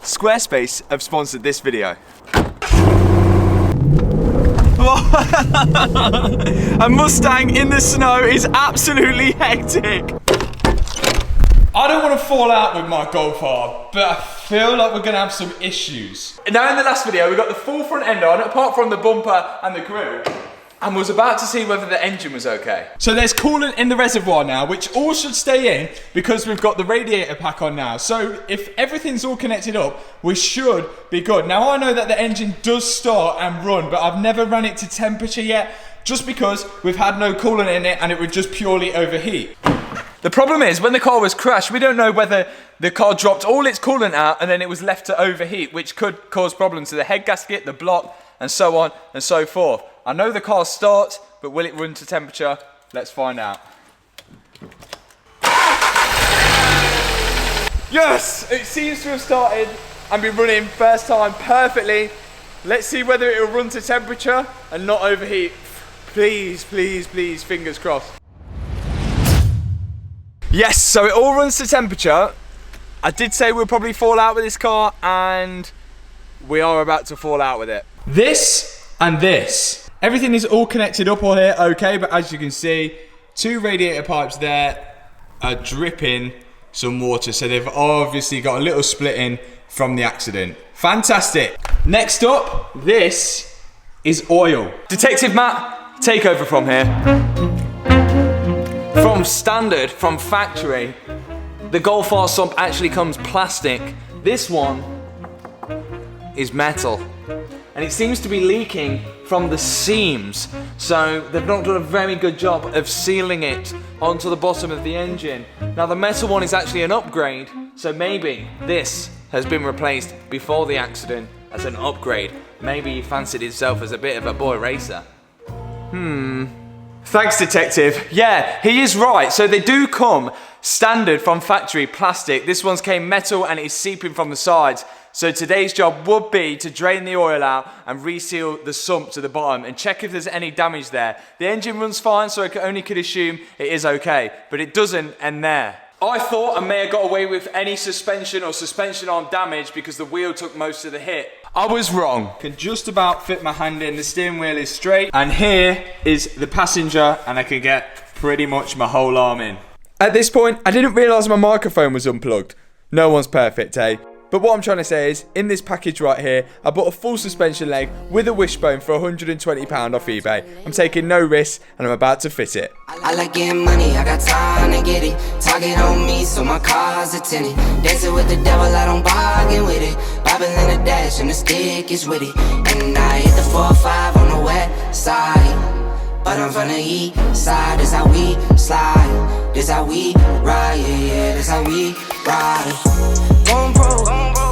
Squarespace have sponsored this video. A Mustang in the snow is absolutely hectic. I don't want to fall out with my Golf R, but I feel like we're going to have some issues. Now in the last video, we got the full front end on, apart from the bumper and the grille, and was about to see whether the engine was okay. So there's coolant in the reservoir now, which all should stay in because we've got the radiator pack on now. So if everything's all connected up, we should be good. Now I know that the engine does start and run, but I've never run it to temperature yet, just because we've had no coolant in it and it would just purely overheat. The problem is, when the car was crashed, we don't know whether the car dropped all its coolant out and then it was left to overheat, which could cause problems to the head gasket, the block, and so on and so forth. I know the car starts, but will it run to temperature? Let's find out. Yes! It seems to have started and been running first time perfectly. Let's see whether it will run to temperature and not overheat. Please, please, please, fingers crossed. Yes, so it all runs to temperature. I did say we'll probably fall out with this car, and we are about to fall out with it. This and this. Everything is all connected up on here, okay, but as you can see, two radiator pipes there are dripping some water, so they've obviously got a little splitting from the accident. Fantastic. Next up, this is oil. Detective Matt, take over from here. From standard, from factory, the Golf R sump actually comes plastic. This one is metal. And it seems to be leaking from the seams. So they've not done a very good job of sealing it onto the bottom of the engine. Now the metal one is actually an upgrade, so maybe this has been replaced before the accident as an upgrade. Maybe he fancied himself as a bit of a boy racer. Thanks, detective. Yeah, he is right. So they do come standard from factory plastic. This one's came metal and it's seeping from the sides. So today's job would be to drain the oil out and reseal the sump to the bottom and check if there's any damage there. The engine runs fine, so I only could assume it is okay, but it doesn't end there. I thought I may have got away with any suspension or suspension arm damage because the wheel took most of the hit. I was wrong. Can just about fit my hand in, the steering wheel is straight, and here is the passenger, and I can get pretty much my whole arm in. At this point, I didn't realise my microphone was unplugged. No one's perfect, eh? But what I'm trying to say is, in this package right here, I bought a full suspension leg with a wishbone for £120 off eBay. I'm taking no risks, and I'm about to fit it. I like getting money, I got time to get it. Target on me, so my car's a tenant. Dancing with the devil, I don't bargain with it. Bobbing in the dash, and the stick is with it. And I hit the 4-5 on the west side, but I'm from the east side. This how we slide, this how we ride, yeah, this how we ride. Going pro,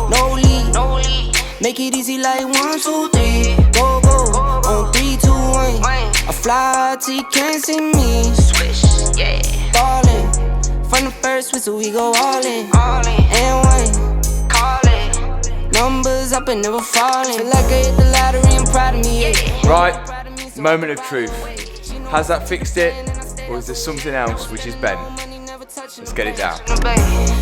no lead, make it easy like 1, 2, 3. Go, on 3, 2, 1. I fly till you can't see me. Swish, yeah. Ballin', from the first whistle we go all in. And 1, call it. Numbers up and never falling. Feel like I hit the lottery, I'm proud of me, yeah. Right, moment of truth. Has that fixed it, or is there something else which is bent? Let's get it down.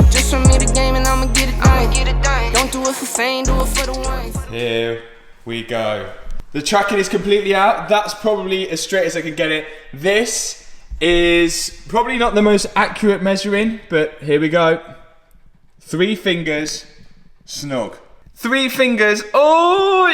Just show me the game and I'ma get it done. Don't do it for fame, do it for the wine. Here we go. The tracking is completely out. That's probably as straight as I can get it. This is probably not the most accurate measuring, but here we go. 3 fingers, snug. 3 fingers, oh,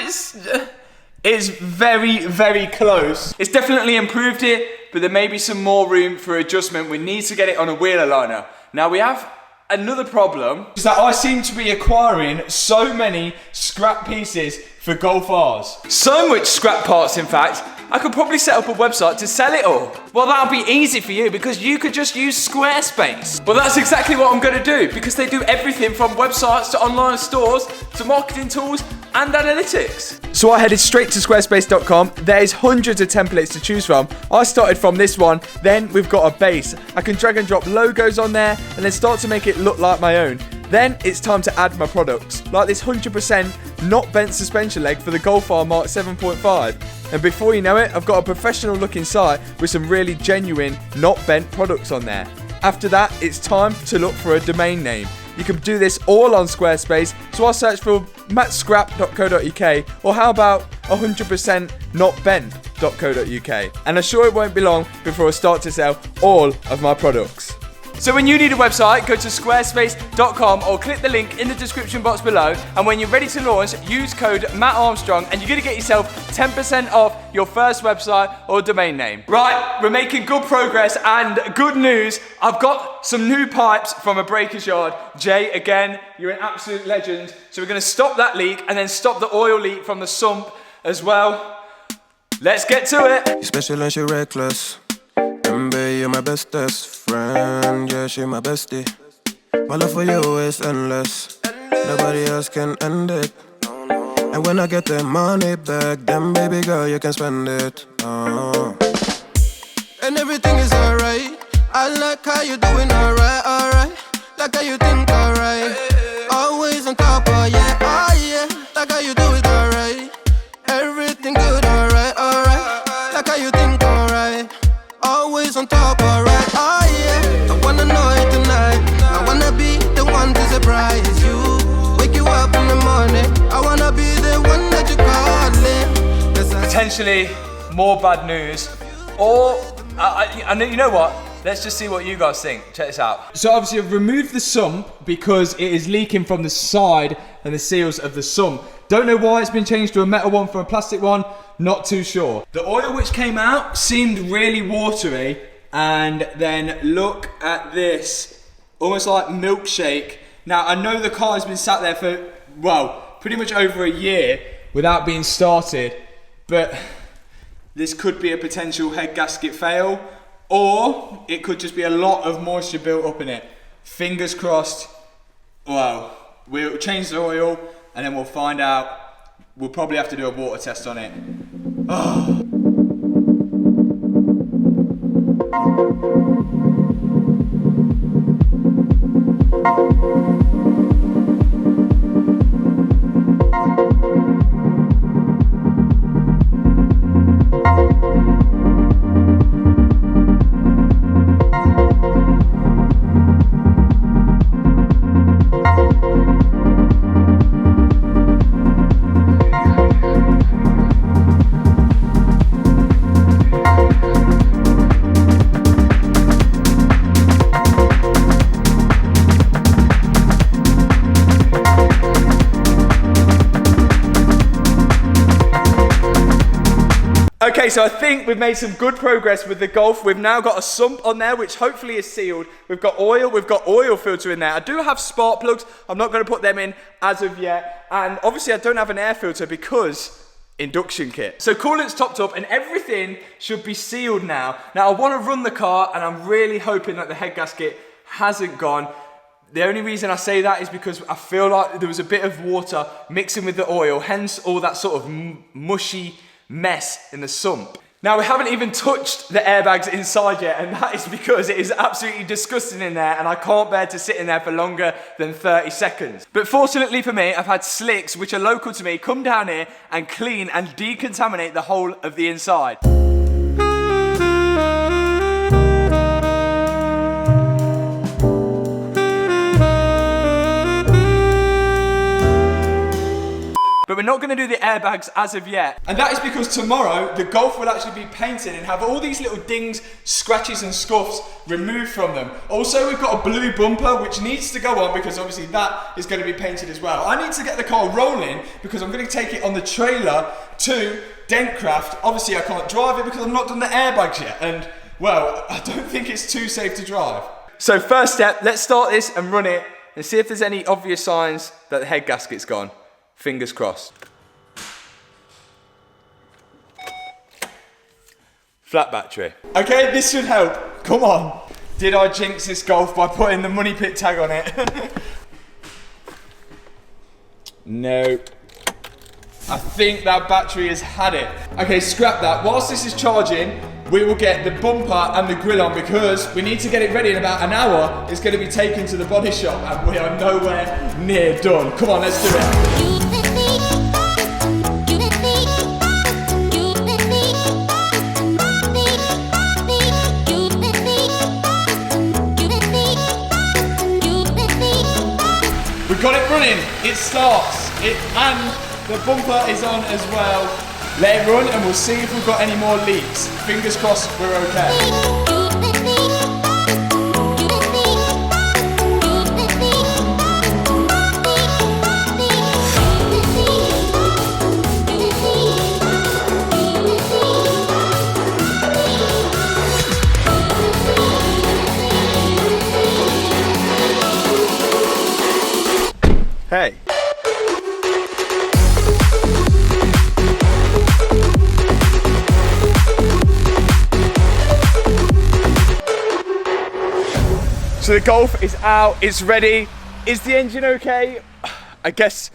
it's very, very close. It's definitely improved it, but there may be some more room for adjustment. We need to get it on a wheel aligner. Now we have another problem. Is that I seem to be acquiring so many scrap pieces for Golf Rs. So much scrap parts, in fact, I could probably set up a website to sell it all. Well, that'll be easy for you because you could just use Squarespace. Well, that's exactly what I'm gonna do because they do everything from websites to online stores to marketing tools and analytics. So I headed straight to squarespace.com. There's hundreds of templates to choose from. I started from this one, then we've got a base. I can drag and drop logos on there and then start to make it look like my own. Then it's time to add my products, like this 100% not bent suspension leg for the Golf R MK7.5. And before you know it, I've got a professional looking site with some really genuine, not bent products on there. After that, it's time to look for a domain name. You can do this all on Squarespace, so I'll search for mattscrap.co.uk, or how about 100%notbent.co.uk, and I'm sure it won't be long before I start to sell all of my products. So when you need a website, go to squarespace.com or click the link in the description box below, and when you're ready to launch, use code Matt Armstrong and you're going to get yourself 10% off your first website or domain name. Right, we're making good progress, and good news, I've got some new pipes from a breaker's yard. Jay, again, you're an absolute legend. So we're going to stop that leak and then stop the oil leak from the sump as well. Let's get to it. You're special and she reckless. Baby, you're my bestest friend. Yeah, she my bestie. My love for you is endless. Nobody else can end it. And when I get the money back, then baby girl, you can spend it. And everything is alright. I like how you doing alright, alright. Like how you think alright. Always on top, oh yeah, oh yeah. Like how you do it alright. Everything good, alright, alright. Like how you think alright. Always on top, alright, oh yeah. I wanna know it tonight. I wanna be the one to surprise you. Wake you up in the morning. I wanna be the one that you calling. Potentially more bad news, or you know what? Let's just see what you guys think. Check this out. So obviously I've removed the sump because it is leaking from the side and the seals of the sump. Don't know why it's been changed to a metal one from a plastic one, not too sure. The oil which came out seemed really watery, and then look at this, almost like milkshake. Now I know the car has been sat there for, well, pretty much over a year without being started, but this could be a potential head gasket fail, or it could just be a lot of moisture built up in it. Fingers crossed. Well, we'll change the oil and then we'll find out. We'll probably have to do a water test on it. Oh. Okay, so I think we've made some good progress with the Golf. We've now got a sump on there, which hopefully is sealed. We've got oil filter in there. I do have spark plugs. I'm not going to put them in as of yet. And obviously I don't have an air filter because induction kit. So coolant's topped up and everything should be sealed now. Now I want to run the car and I'm really hoping that the head gasket hasn't gone. The only reason I say that is because I feel like there was a bit of water mixing with the oil, hence all that sort of mushy mess in the sump. Now we haven't even touched the airbags inside yet, and that is because it is absolutely disgusting in there and I can't bear to sit in there for longer than 30 seconds. But fortunately for me, I've had SLIX, which are local to me, come down here and clean and decontaminate the whole of the inside. But we're not going to do the airbags as of yet. And that is because tomorrow the Golf will actually be painted and have all these little dings, scratches and scuffs removed from them. Also, we've got a blue bumper which needs to go on because obviously that is going to be painted as well. I need to get the car rolling because I'm going to take it on the trailer to Dentcraft. Obviously I can't drive it because I've not done the airbags yet, and well, I don't think it's too safe to drive. So first step, let's start this and run it and see if there's any obvious signs that the head gasket's gone. Fingers crossed. Flat battery. Okay, this should help. Come on. Did I jinx this Golf by putting the money pit tag on it? No. I think that battery has had it. Okay, scrap that. Whilst this is charging, we will get the bumper and the grille on because we need to get it ready in about an hour. It's going to be taken to the body shop and we are nowhere near done. Come on, let's do it. We've got it running, it starts, and the bumper is on as well. Let it run and we'll see if we've got any more leaks. Fingers crossed we're okay. Hey. So the Golf is out, it's ready. Is the engine okay? I guess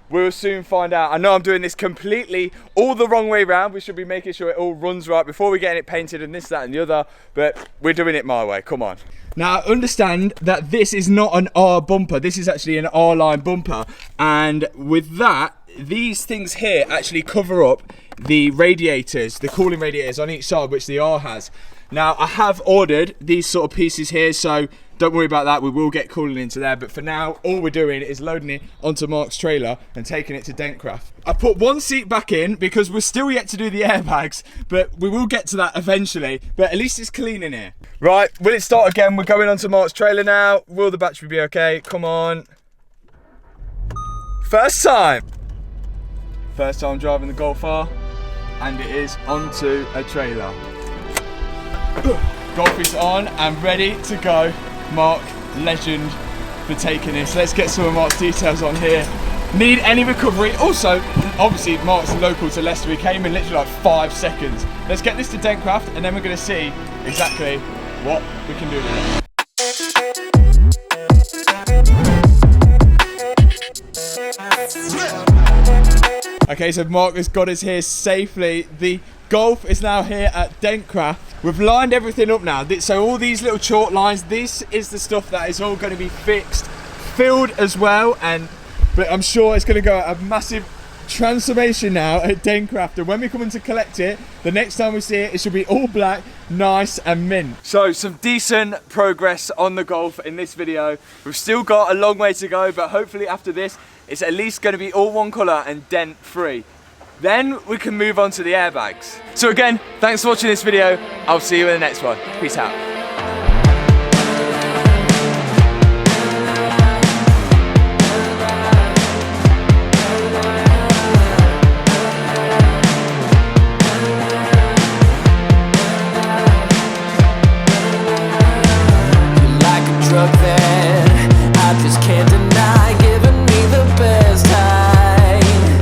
we'll soon find out. I know I'm doing this completely all the wrong way around. We should be making sure it all runs right before we get it painted and this, that and the other, but we're doing it my way, come on. Now understand that this is not an R bumper, this is actually an R-line bumper, and with that, these things here actually cover up the radiators, the cooling radiators on each side, which the R has. Now I have ordered these sort of pieces here, so don't worry about that, we will get cooling into there, but for now all we're doing is loading it onto Mark's trailer and taking it to Dentcraft. I put one seat back in because we're still yet to do the airbags, but we will get to that eventually, but at least it's clean in here. Right, will it start again? We're going onto Mark's trailer now. Will the battery be okay? Come on. First time driving the Golf R, and it is onto a trailer. Golf is on and ready to go. Mark, legend for taking this. Let's get some of Mark's details on here. Need any recovery? Also, obviously Mark's local to Leicester. He came in literally like 5 seconds. Let's get this to Dentcraft and then we're going to see exactly what we can do with it. Okay, so Mark has got us here safely. The Golf is now here at Dentcraft. We've lined everything up now. So all these little chalk lines, this is the stuff that is all going to be fixed, filled as well, but I'm sure it's going to go a massive transformation now at Dentcraft, and when we come in to collect it, the next time we see it, it should be all black, nice and mint. So some decent progress on the Golf in this video. We've still got a long way to go, but hopefully after this, it's at least going to be all one colour and dent free. Then we can move on to the airbags. So again, thanks for watching this video. I'll see you in the next one. Peace out.